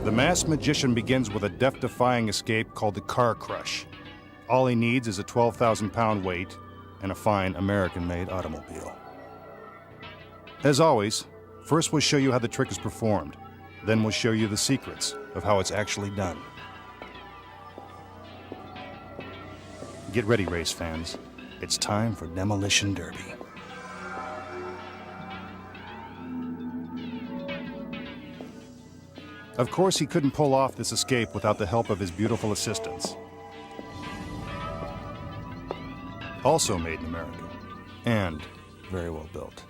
The masked magician begins with a death-defying escape called the car crush. All he needs is a 12,000-pound weight and a fine American-made automobile. As always, first we'll show you how the trick is performed. Then we'll show you the secrets of how it's actually done. Get ready, race fans. It's time for Demolition Derby. Of course, he couldn't pull off this escape without the help of his beautiful assistants. Also made in America, and very well built.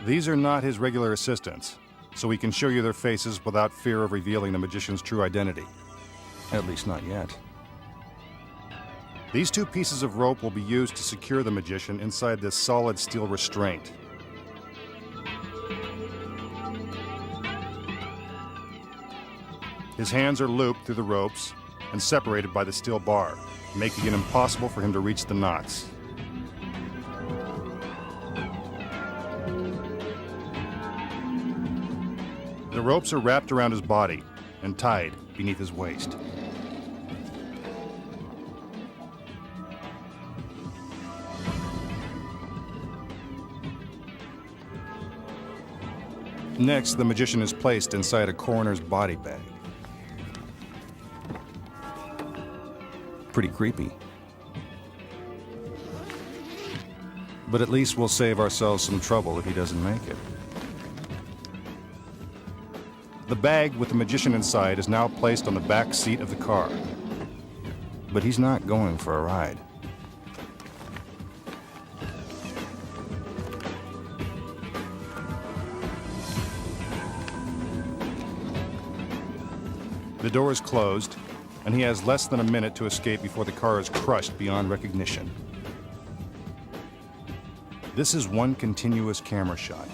These are not his regular assistants, so we can show you their faces without fear of revealing the magician's true identity. At least not yet. These two pieces of rope will be used to secure the magician inside this solid steel restraint. His hands are looped through the ropes and separated by the steel bar, making it impossible for him to reach the knots. The ropes are wrapped around his body and tied beneath his waist. Next, the magician is placed inside a coroner's body bag. Pretty creepy. But at least we'll save ourselves some trouble if he doesn't make it. The bag with the magician inside is now placed on the back seat of the car. But he's not going for a ride. The door is closed, and he has less than a minute to escape before the car is crushed beyond recognition. This is one continuous camera shot.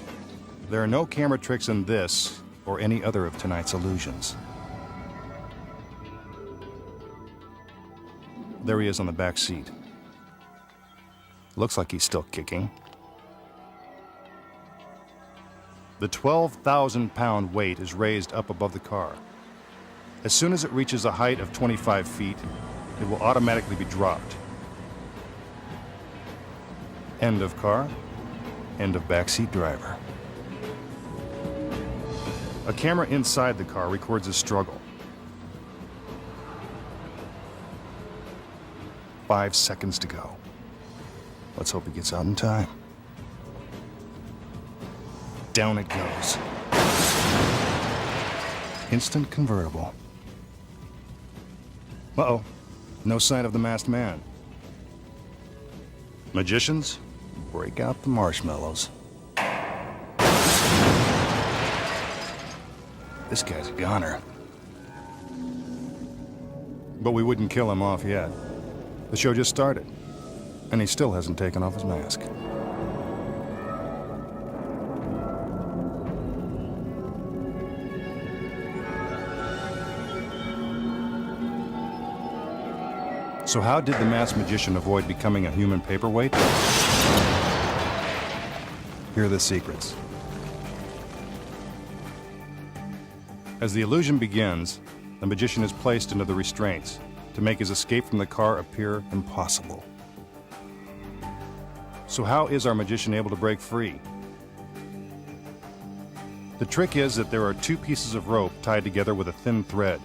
There are no camera tricks in this or any other of tonight's illusions. There he is on the back seat. Looks like he's still kicking. The 12,000-pound weight is raised up above the car. As soon as it reaches a height of 25 feet, it will automatically be dropped. End of car, end of backseat driver. A camera inside the car records his struggle. 5 seconds to go. Let's hope he gets out in time. Down it goes. Instant convertible. Uh-oh, no sign of the masked man. Magicians, break out the marshmallows. This guy's a goner. But we wouldn't kill him off yet. The show just started, and he still hasn't taken off his mask. So how did the masked magician avoid becoming a human paperweight? Here are the secrets. As the illusion begins, the magician is placed into the restraints to make his escape from the car appear impossible. So how is our magician able to break free? The trick is that there are two pieces of rope tied together with a thin thread,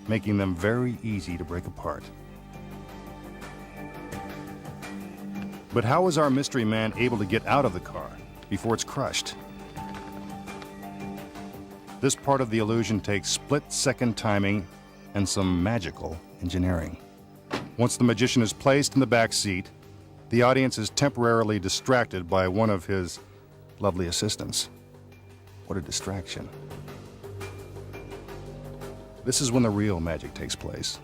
making them very easy to break apart. But how is our mystery man able to get out of the car before it's crushed? This part of the illusion takes split-second timing and some magical engineering. Once the magician is placed in the back seat, the audience is temporarily distracted by one of his lovely assistants. What a distraction. This is when the real magic takes place.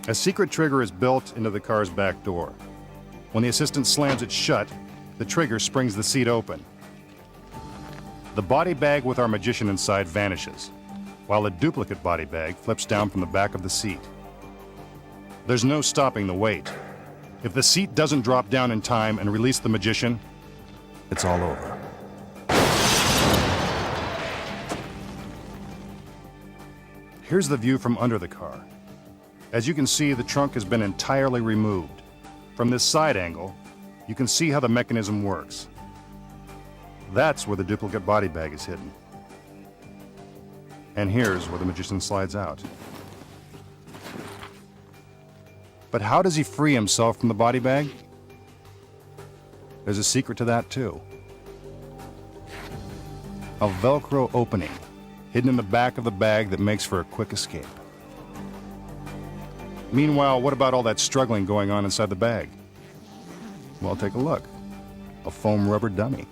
A secret trigger is built into the car's back door. When the assistant slams it shut, the trigger springs the seat open. The body bag with our magician inside vanishes, while a duplicate body bag flips down from the back of the seat. There's no stopping the weight. If the seat doesn't drop down in time and release the magician, it's all over. Here's the view from under the car. As you can see, the trunk has been entirely removed. From this side angle, you can see how the mechanism works. That's where the duplicate body bag is hidden. And here's where the magician slides out. But how does he free himself from the body bag? There's a secret to that too. A Velcro opening hidden in the back of the bag that makes for a quick escape. Meanwhile, what about all that struggling going on inside the bag? Well, take a look. A foam rubber dummy,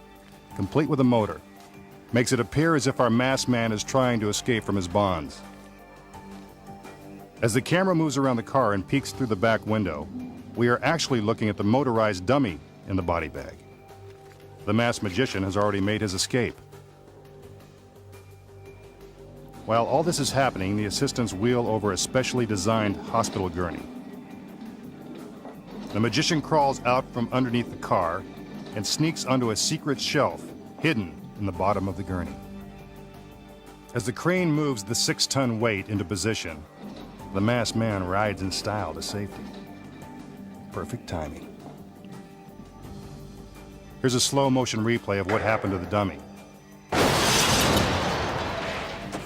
complete with a motor. Makes it appear as if our masked man is trying to escape from his bonds. As the camera moves around the car and peeks through the back window, we are actually looking at the motorized dummy in the body bag. The masked magician has already made his escape. While all this is happening, the assistants wheel over a specially designed hospital gurney. The magician crawls out from underneath the car and sneaks onto a secret shelf hidden in the bottom of the gurney. As the crane moves the 6-ton weight into position, the masked man rides in style to safety. Perfect timing. Here's a slow motion replay of what happened to the dummy.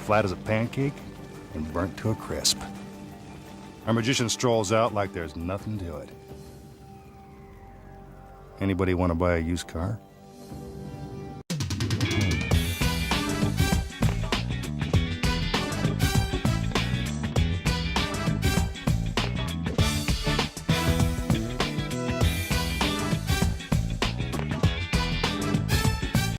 Flat as a pancake and burnt to a crisp. Our magician strolls out like there's nothing to it. Anybody want to buy a used car?